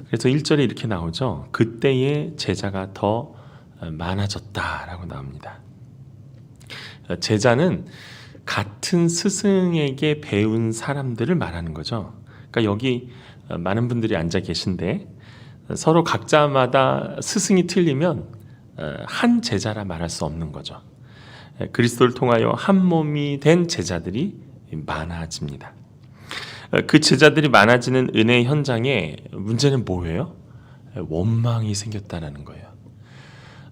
그래서 1절에 이렇게 나오죠. 그때의 제자가 더 많아졌다라고 나옵니다. 제자는 같은 스승에게 배운 사람들을 말하는 거죠. 그러니까 여기 많은 분들이 앉아 계신데 서로 각자마다 스승이 틀리면 한 제자라 말할 수 없는 거죠. 그리스도를 통하여 한 몸이 된 제자들이 많아집니다. 그 제자들이 많아지는 은혜 현장에 문제는 뭐예요? 원망이 생겼다는 거예요.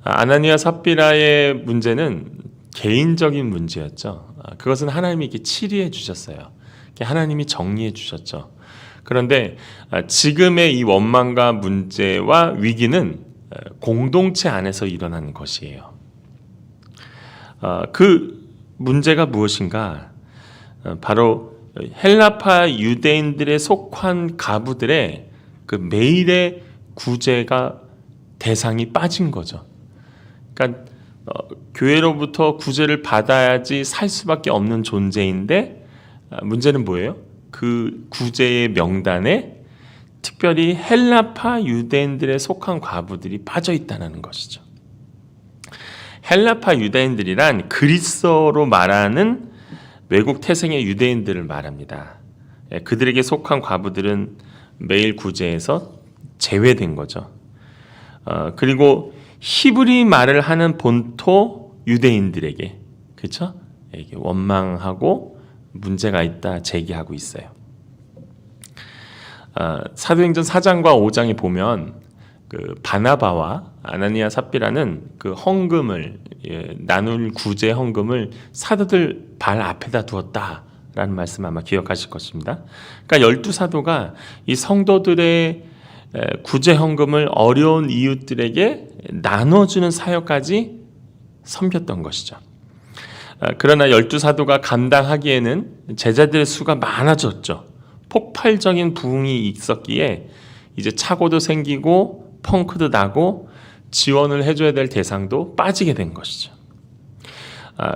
아나니아 삽비라의 문제는 개인적인 문제였죠. 그것은 하나님이 이렇게 치리해 주셨어요. 하나님이 정리해 주셨죠. 그런데 지금의 이 원망과 문제와 위기는 공동체 안에서 일어나는 것이에요. 그 문제가 무엇인가? 바로 헬라파 유대인들에 속한 가부들의 그 매일의 구제가 대상이 빠진 거죠. 그러니까 교회로부터 구제를 받아야지 살 수밖에 없는 존재인데 문제는 뭐예요? 그 구제의 명단에 특별히 헬라파 유대인들에 속한 과부들이 빠져 있다는 것이죠. 헬라파 유대인들이란 그리스어로 말하는 외국 태생의 유대인들을 말합니다. 그들에게 속한 과부들은 매일 구제에서 제외된 거죠. 그리고 히브리 말을 하는 본토 유대인들에게 그렇죠? 원망하고 문제가 있다 제기하고 있어요. 사도행전 4장과 5장에 보면 그 바나바와 아나니아 삽비라는 그 헌금을 나눌 구제 헌금을 사도들 발 앞에다 두었다라는 말씀 아마 기억하실 것입니다. 그러니까 12사도가 이 성도들의 구제 헌금을 어려운 이웃들에게 나눠주는 사역까지 섬겼던 것이죠. 그러나 12사도가 감당하기에는 제자들의 수가 많아졌죠. 폭발적인 부흥이 있었기에 이제 착오도 생기고 펑크도 나고 지원을 해줘야 될 대상도 빠지게 된 것이죠.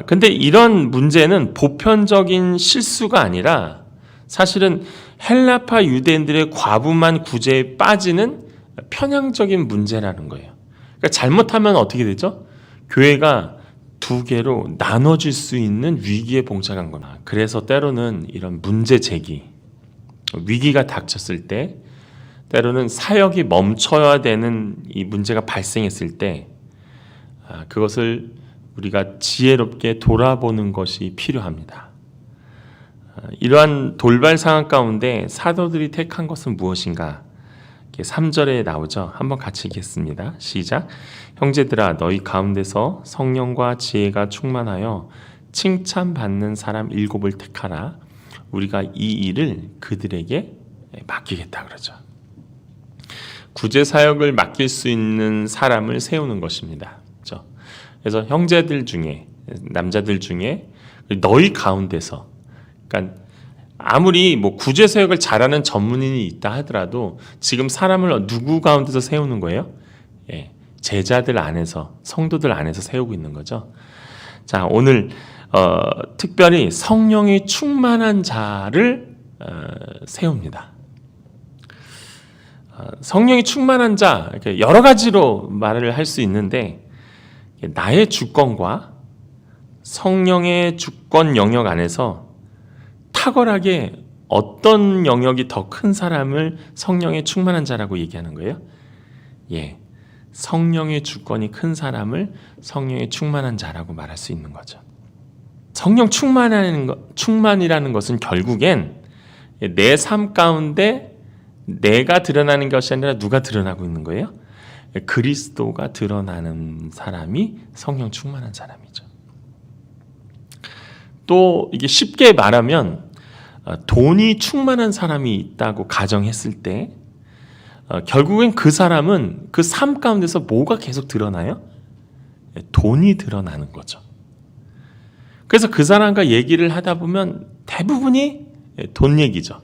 근데 이런 문제는 보편적인 실수가 아니라 사실은 헬라파 유대인들의 과부만 구제에 빠지는 편향적인 문제라는 거예요. 그러니까 잘못하면 어떻게 되죠? 교회가 두 개로 나눠질 수 있는 위기에 봉착한 겁니다. 그래서 때로는 이런 문제 제기, 위기가 닥쳤을 때 때로는 사역이 멈춰야 되는 이 문제가 발생했을 때 그것을 우리가 지혜롭게 돌아보는 것이 필요합니다. 이러한 돌발 상황 가운데 사도들이 택한 것은 무엇인가? 3절에 나오죠. 한번 같이 읽겠습니다. 시작. 형제들아 너희 가운데서 성령과 지혜가 충만하여 칭찬받는 사람 7을 택하라. 우리가 이 일을 그들에게 맡기겠다 그러죠. 구제 사역을 맡길 수 있는 사람을 세우는 것입니다. 그렇죠? 그래서 형제들 중에 남자들 중에 너희 가운데서 그러니까 아무리 뭐 구제 사역을 잘하는 전문인이 있다 하더라도 지금 사람을 누구 가운데서 세우는 거예요? 제자들 안에서 성도들 안에서 세우고 있는 거죠. 자, 오늘 특별히 성령이 충만한 자를 세웁니다. 성령이 충만한 자 이렇게 여러 가지로 말을 할 수 있는데 나의 주권과 성령의 주권 영역 안에서 탁월하게 어떤 영역이 더 큰 사람을 성령의 충만한 자라고 얘기하는 거예요? 성령의 주권이 큰 사람을 성령의 충만한 자라고 말할 수 있는 거죠. 성령 충만이라는 것은 결국엔 내 삶 가운데 내가 드러나는 것이 아니라 누가 드러나고 있는 거예요? 그리스도가 드러나는 사람이 성령 충만한 사람이죠. 또 이게 쉽게 말하면 돈이 충만한 사람이 있다고 가정했을 때 결국엔 그 사람은 그 삶 가운데서 뭐가 계속 드러나요? 돈이 드러나는 거죠. 그래서 그 사람과 얘기를 하다 보면 대부분이 돈 얘기죠.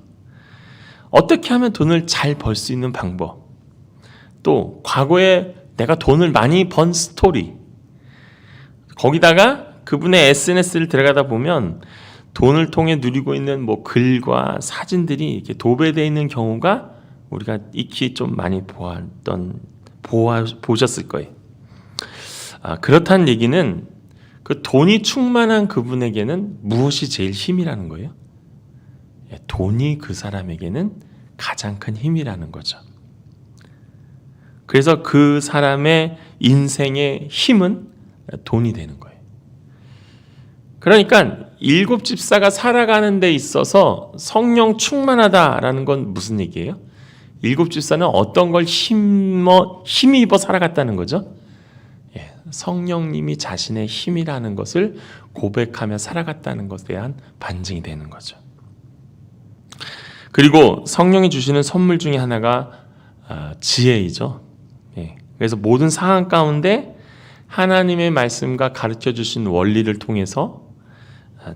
어떻게 하면 돈을 잘 벌 수 있는 방법, 또 과거에 내가 돈을 많이 번 스토리, 거기다가 그분의 SNS를 들어가다 보면 돈을 통해 누리고 있는 뭐 글과 사진들이 이렇게 도배되어 있는 경우가 우리가 익히 좀 많이 보셨을 거예요. 그렇다는 얘기는 그 돈이 충만한 그분에게는 무엇이 제일 힘이라는 거예요? 돈이 그 사람에게는 가장 큰 힘이라는 거죠. 그래서 그 사람의 인생의 힘은 돈이 되는 거예요. 그러니까 일곱 집사가 살아가는 데 있어서 성령 충만하다라는 건 무슨 얘기예요? 일곱 집사는 어떤 걸 힘입어 살아갔다는 거죠? 성령님이 자신의 힘이라는 것을 고백하며 살아갔다는 것에 대한 반증이 되는 거죠. 그리고 성령이 주시는 선물 중에 하나가 지혜이죠. 그래서 모든 상황 가운데 하나님의 말씀과 가르쳐 주신 원리를 통해서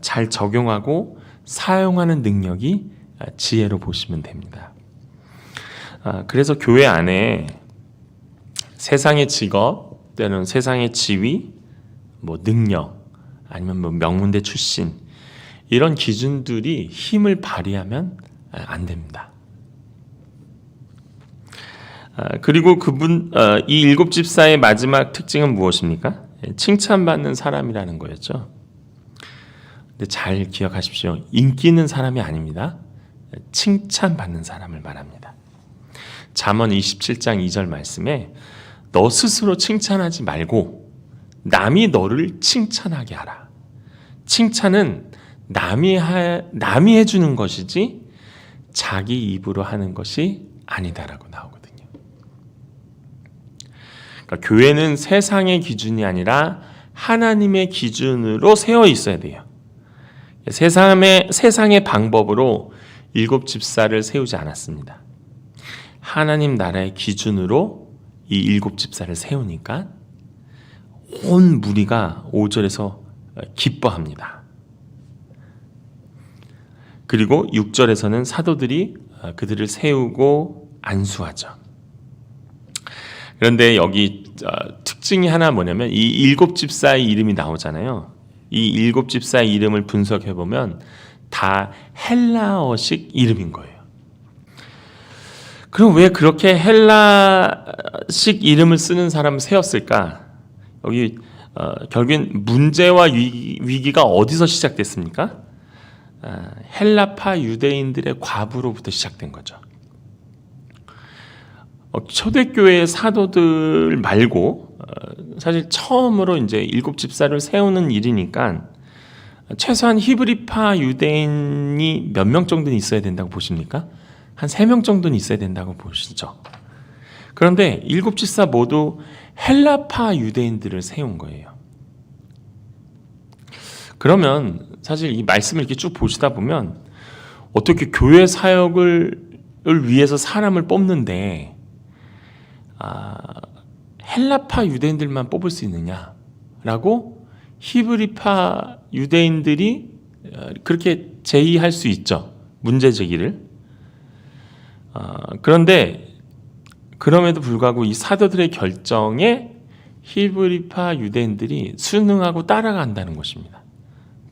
잘 적용하고 사용하는 능력이 지혜로 보시면 됩니다. 그래서 교회 안에 세상의 직업 또는 세상의 지위, 능력, 아니면 명문대 출신 이런 기준들이 힘을 발휘하면 안 됩니다. 그리고 이 일곱 집사의 마지막 특징은 무엇입니까? 칭찬받는 사람이라는 거였죠. 근데 잘 기억하십시오. 인기 있는 사람이 아닙니다. 칭찬받는 사람을 말합니다. 잠언 27장 2절 말씀에 너 스스로 칭찬하지 말고 남이 너를 칭찬하게 하라. 칭찬은 남이 해주는 것이지 자기 입으로 하는 것이 아니다라고 나오거든요. 그러니까 교회는 세상의 기준이 아니라 하나님의 기준으로 세워 있어야 돼요. 세상의 방법으로 일곱 집사를 세우지 않았습니다. 하나님 나라의 기준으로 이 일곱 집사를 세우니까 온 무리가 5절에서 기뻐합니다. 그리고 6절에서는 사도들이 그들을 세우고 안수하죠. 그런데 여기 특징이 하나 뭐냐면 이 일곱 집사의 이름이 나오잖아요. 이 일곱 집사의 이름을 분석해보면 다 헬라어식 이름인 거예요. 그럼 왜 그렇게 헬라식 이름을 쓰는 사람을 세웠을까? 여기 결국엔 문제와 위기가 어디서 시작됐습니까? 헬라파 유대인들의 과부로부터 시작된 거죠. 초대교회의 사도들 말고 사실 처음으로 이제 일곱 집사를 세우는 일이니까 최소한 히브리파 유대인이 몇 명 정도는 있어야 된다고 보십니까? 한 3명 정도는 있어야 된다고 보시죠. 그런데 일곱 집사 모두 헬라파 유대인들을 세운 거예요. 그러면 사실 이 말씀을 이렇게 쭉 보시다 보면 어떻게 교회 사역을 위해서 사람을 뽑는데 헬라파 유대인들만 뽑을 수 있느냐라고 히브리파 유대인들이 그렇게 제의할 수 있죠. 문제 제기를. 그런데 그럼에도 불구하고 이 사도들의 결정에 히브리파 유대인들이 순응하고 따라간다는 것입니다.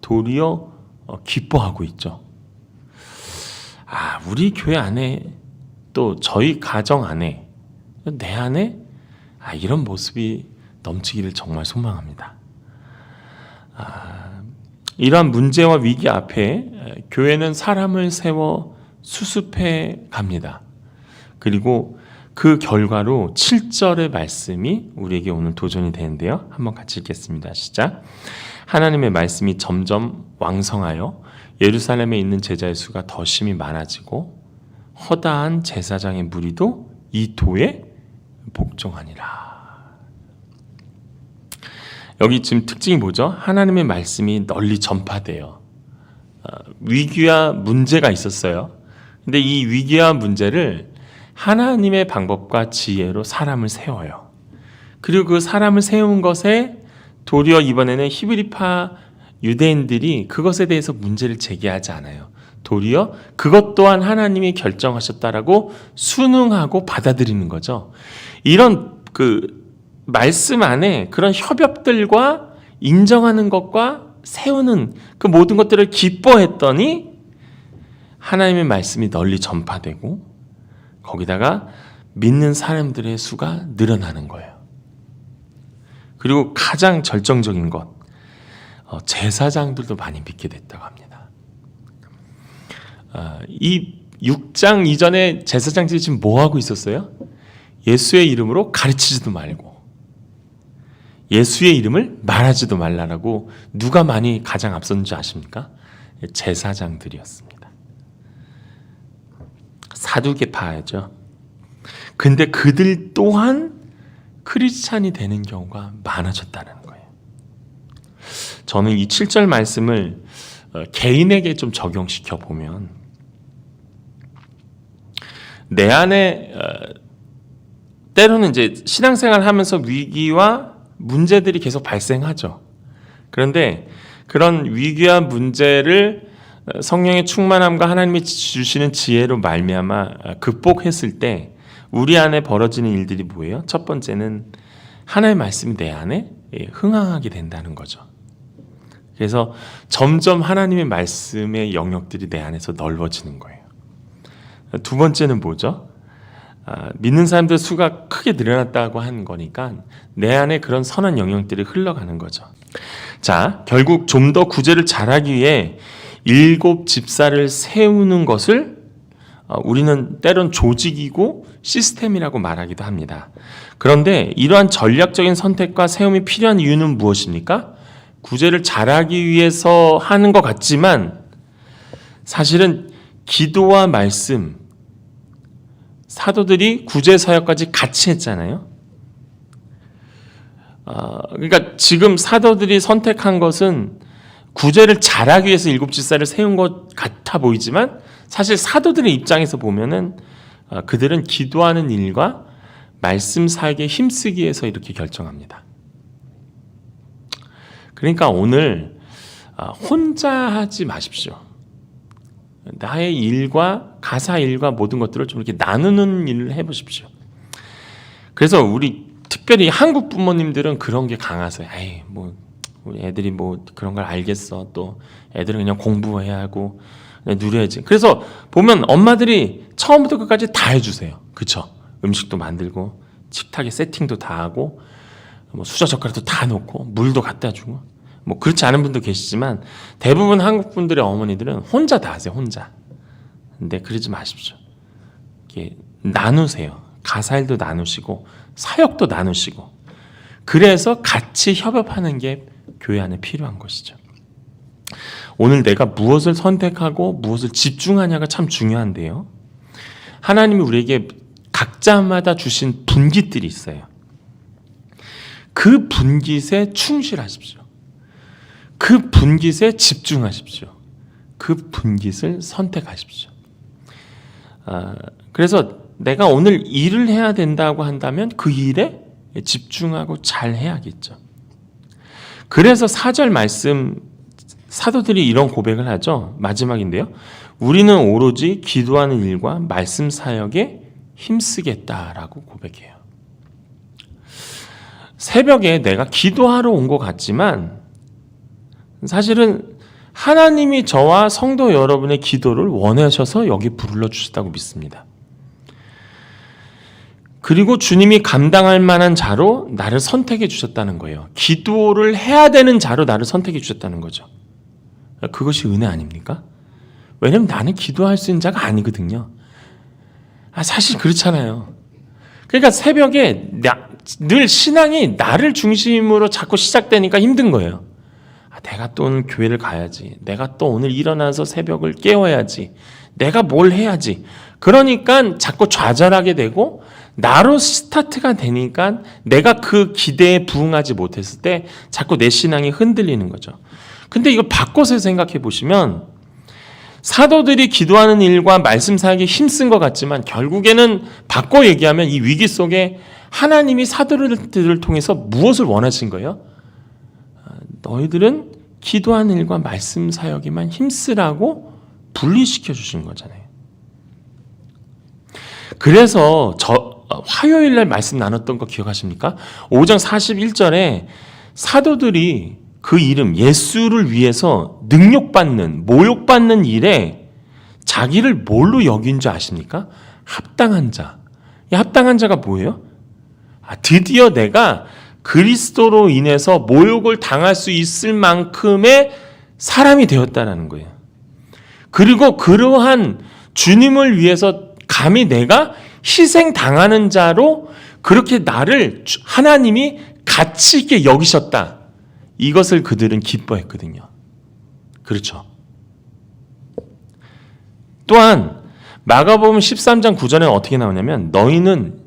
도리어 기뻐하고 있죠. 우리 교회 안에 또 저희 가정 안에 내 안에 이런 모습이 넘치기를 정말 소망합니다. 이러한 문제와 위기 앞에 교회는 사람을 세워 수습해 갑니다. 그리고 그 결과로 7절의 말씀이 우리에게 오늘 도전이 되는데요. 한번 같이 읽겠습니다. 시작. 하나님의 말씀이 점점 왕성하여 예루살렘에 있는 제자의 수가 더 심히 많아지고 허다한 제사장의 무리도 이 도에 복종하니라. 여기 지금 특징이 뭐죠? 하나님의 말씀이 널리 전파돼요. 위기와 문제가 있었어요. 근데 이 위기와 문제를 하나님의 방법과 지혜로 사람을 세워요. 그리고 그 사람을 세운 것에 도리어 이번에는 히브리파 유대인들이 그것에 대해서 문제를 제기하지 않아요. 도리어 그것 또한 하나님이 결정하셨다라고 순응하고 받아들이는 거죠. 이런 말씀 안에 그런 협업들과 인정하는 것과 세우는 그 모든 것들을 기뻐했더니 하나님의 말씀이 널리 전파되고 거기다가 믿는 사람들의 수가 늘어나는 거예요. 그리고 가장 절정적인 것, 제사장들도 많이 믿게 됐다고 합니다. 이 6장 이전에 제사장들이 지금 뭐 하고 있었어요? 예수의 이름으로 가르치지도 말고 예수의 이름을 말하지도 말라라고 누가 많이 가장 앞섰는지 아십니까? 제사장들이었습니다. 사두개파죠. 근데 그들 또한 크리스찬이 되는 경우가 많아졌다는 거예요. 저는 이 7절 말씀을 개인에게 좀 적용시켜 보면 내 안에 때로는 이제 신앙생활을 하면서 위기와 문제들이 계속 발생하죠. 그런데 그런 위기와 문제를 성령의 충만함과 하나님이 주시는 지혜로 말미암아 극복했을 때 우리 안에 벌어지는 일들이 뭐예요? 첫 번째는 하나님의 말씀이 내 안에 흥황하게 된다는 거죠. 그래서 점점 하나님의 말씀의 영역들이 내 안에서 넓어지는 거예요. 두 번째는 뭐죠? 믿는 사람들 수가 크게 늘어났다고 한 거니까 내 안에 그런 선한 영역들이 흘러가는 거죠. 자, 결국 좀 더 구제를 잘하기 위해 7 집사를 세우는 것을 우리는 때론 조직이고 시스템이라고 말하기도 합니다. 그런데 이러한 전략적인 선택과 세움이 필요한 이유는 무엇입니까? 구제를 잘하기 위해서 하는 것 같지만 사실은 기도와 말씀, 사도들이 구제 사역까지 같이 했잖아요. 그러니까 지금 사도들이 선택한 것은 구제를 잘하기 위해서 7 집사를 세운 것 같아 보이지만 사실 사도들의 입장에서 보면은 그들은 기도하는 일과 말씀 사역에 힘쓰기 위해서 이렇게 결정합니다. 그러니까 오늘 혼자 하지 마십시오. 나의 일과 가사 일과 모든 것들을 좀 이렇게 나누는 일을 해보십시오. 그래서 우리 특별히 한국 부모님들은 그런 게 강하세요. 에이, 뭐 우리 애들이 뭐 그런 걸 알겠어. 또 애들은 그냥 공부해야 하고 누려야지. 그래서 보면 엄마들이 처음부터 끝까지 다 해주세요. 그쵸? 음식도 만들고 식탁에 세팅도 다 하고 뭐 수저 젓가락도 다 놓고 물도 갖다 주고 뭐 그렇지 않은 분도 계시지만 대부분 한국 분들의 어머니들은 혼자 다 하세요. 혼자. 근데 그러지 마십시오. 이렇게 나누세요. 가사일도 나누시고 사역도 나누시고 그래서 같이 협업하는 게 교회 안에 필요한 것이죠. 오늘 내가 무엇을 선택하고 무엇을 집중하냐가 참 중요한데요. 하나님이 우리에게 각자마다 주신 분깃들이 있어요. 그 분깃에 충실하십시오. 그 분깃에 집중하십시오. 그 분깃을 선택하십시오. 그래서 내가 오늘 일을 해야 된다고 한다면 그 일에 집중하고 잘 해야겠죠. 그래서 4절 말씀 사도들이 이런 고백을 하죠. 마지막인데요. 우리는 오로지 기도하는 일과 말씀 사역에 힘쓰겠다라고 고백해요. 새벽에 내가 기도하러 온 것 같지만 사실은 하나님이 저와 성도 여러분의 기도를 원하셔서 여기 불러주셨다고 믿습니다. 그리고 주님이 감당할 만한 자로 나를 선택해 주셨다는 거예요. 기도를 해야 되는 자로 나를 선택해 주셨다는 거죠. 그것이 은혜 아닙니까? 왜냐면 나는 기도할 수 있는 자가 아니거든요. 사실 그렇잖아요. 그러니까 새벽에 늘 신앙이 나를 중심으로 자꾸 시작되니까 힘든 거예요. 내가 또 오늘 교회를 가야지. 내가 또 오늘 일어나서 새벽을 깨워야지. 내가 뭘 해야지. 그러니까 자꾸 좌절하게 되고 나로 스타트가 되니까 내가 그 기대에 부응하지 못했을 때 자꾸 내 신앙이 흔들리는 거죠. 근데 이거 바꿔서 생각해 보시면 사도들이 기도하는 일과 말씀 사역에 힘쓴 것 같지만 결국에는 바꿔 얘기하면 이 위기 속에 하나님이 사도들을 통해서 무엇을 원하신 거예요? 너희들은 기도하는 일과 말씀 사역에만 힘쓰라고 분리시켜 주신 거잖아요. 그래서 화요일 날 말씀 나눴던 거 기억하십니까? 5장 41절에 사도들이 그 이름 예수를 위해서 능욕받는 모욕받는 일에 자기를 뭘로 여긴 줄 아십니까? 합당한 자. 이 합당한 자가 뭐예요? 드디어 내가 그리스도로 인해서 모욕을 당할 수 있을 만큼의 사람이 되었다라는 거예요. 그리고 그러한 주님을 위해서 감히 내가 희생당하는 자로 그렇게 나를 하나님이 가치 있게 여기셨다. 이것을 그들은 기뻐했거든요. 그렇죠. 또한 마가복음 13장 9절에 어떻게 나오냐면 너희는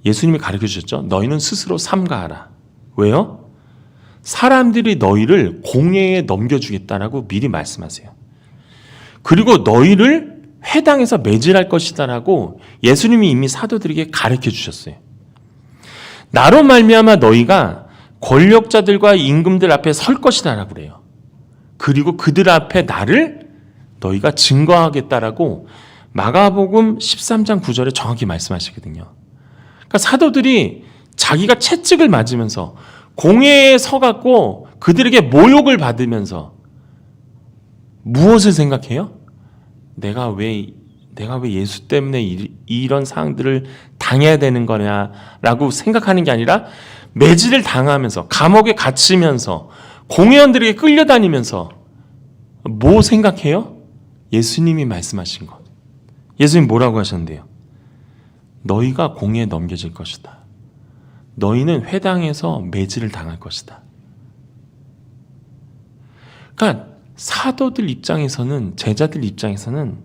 예수님이 가르쳐 주셨죠. 너희는 스스로 삼가하라. 왜요? 사람들이 너희를 공회에 넘겨주겠다라고 미리 말씀하세요. 그리고 너희를 회당에서 매질할 것이다라고 예수님이 이미 사도들에게 가르쳐 주셨어요. 나로 말미암아 너희가 권력자들과 임금들 앞에 설 것이다라고 그래요. 그리고 그들 앞에 나를 너희가 증거하겠다라고 마가복음 13장 9절에 정확히 말씀하시거든요. 그러니까 사도들이 자기가 채찍을 맞으면서 공회에 서갖고 그들에게 모욕을 받으면서 무엇을 생각해요? 내가 왜 예수 때문에 이런 상황들을 당해야 되는 거냐라고 생각하는 게 아니라 매질을 당하면서 감옥에 갇히면서 공회원들에게 끌려다니면서 뭐 생각해요? 예수님이 말씀하신 것. 예수님 뭐라고 하셨는데요? 너희가 공회에 넘겨질 것이다. 너희는 회당에서 매질을 당할 것이다. 그러니까 사도들 입장에서는, 제자들 입장에서는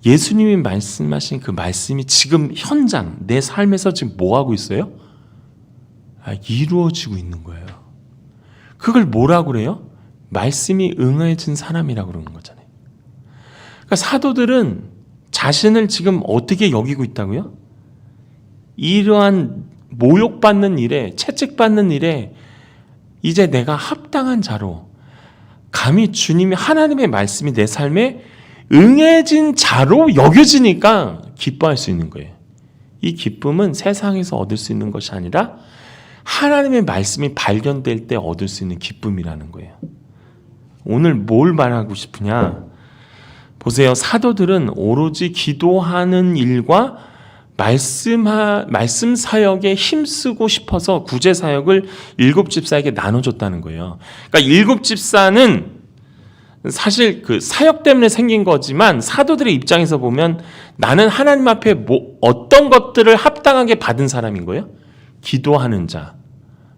예수님이 말씀하신 그 말씀이 지금 현장 내 삶에서 지금 뭐 하고 있어요? 이루어지고 있는 거예요. 그걸 뭐라고 그래요? 말씀이 응해진 사람이라고 그러는 거잖아요. 그러니까 사도들은 자신을 지금 어떻게 여기고 있다고요? 이러한 모욕받는 일에, 채찍받는 일에 이제 내가 합당한 자로 감히 주님이 하나님의 말씀이 내 삶에 응해진 자로 여겨지니까 기뻐할 수 있는 거예요. 이 기쁨은 세상에서 얻을 수 있는 것이 아니라 하나님의 말씀이 발견될 때 얻을 수 있는 기쁨이라는 거예요. 오늘 뭘 말하고 싶으냐? 보세요. 사도들은 오로지 기도하는 일과 말씀 사역에 힘쓰고 싶어서 구제 사역을 7 집사에게 나눠줬다는 거예요. 그러니까 7 집사는 사실 그 사역 때문에 생긴 거지만 사도들의 입장에서 보면 나는 하나님 앞에 어떤 것들을 합당하게 받은 사람인 거예요? 기도하는 자,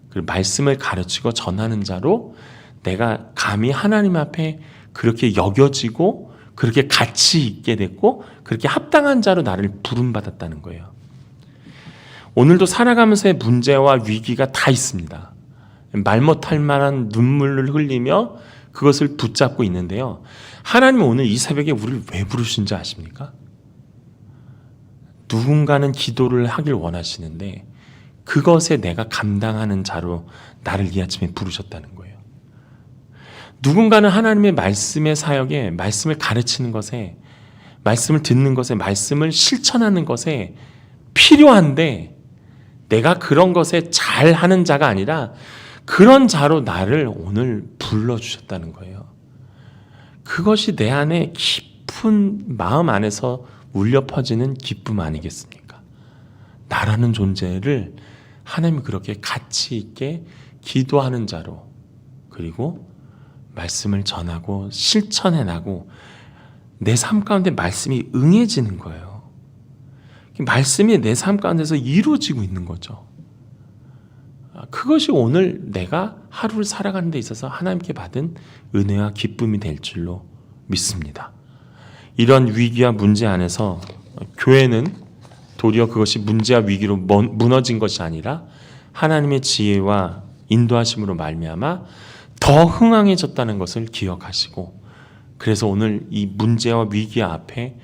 그리고 말씀을 가르치고 전하는 자로 내가 감히 하나님 앞에 그렇게 여겨지고 그렇게 가치 있게 됐고 그렇게 합당한 자로 나를 부름받았다는 거예요. 오늘도 살아가면서의 문제와 위기가 다 있습니다. 말 못할 만한 눈물을 흘리며 그것을 붙잡고 있는데요. 하나님은 오늘 이 새벽에 우리를 왜 부르신지 아십니까? 누군가는 기도를 하길 원하시는데 그것에 내가 감당하는 자로 나를 이 아침에 부르셨다는 거예요. 누군가는 하나님의 말씀의 사역에, 말씀을 가르치는 것에, 말씀을 듣는 것에, 말씀을 실천하는 것에 필요한데 내가 그런 것에 잘하는 자가 아니라 그런 자로 나를 오늘 불러주셨다는 거예요. 그것이 내 안에 깊은 마음 안에서 울려 퍼지는 기쁨 아니겠습니까? 나라는 존재를 하나님이 그렇게 가치 있게 기도하는 자로, 그리고 말씀을 전하고 실천해 나고 내 삶 가운데 말씀이 응해지는 거예요. 말씀이 내 삶 가운데서 이루어지고 있는 거죠. 그것이 오늘 내가 하루를 살아가는 데 있어서 하나님께 받은 은혜와 기쁨이 될 줄로 믿습니다. 이런 위기와 문제 안에서 교회는 도리어 그것이 문제와 위기로 무너진 것이 아니라 하나님의 지혜와 인도하심으로 말미암아 더 흥황해졌다는 것을 기억하시고, 그래서 오늘 이 문제와 위기 앞에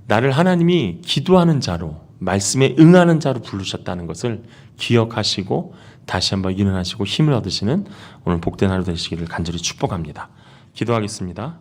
나를 하나님이 기도하는 자로, 말씀에 응하는 자로 부르셨다는 것을 기억하시고 다시 한번 일어나시고 힘을 얻으시는 오늘 복된 하루 되시기를 간절히 축복합니다. 기도하겠습니다.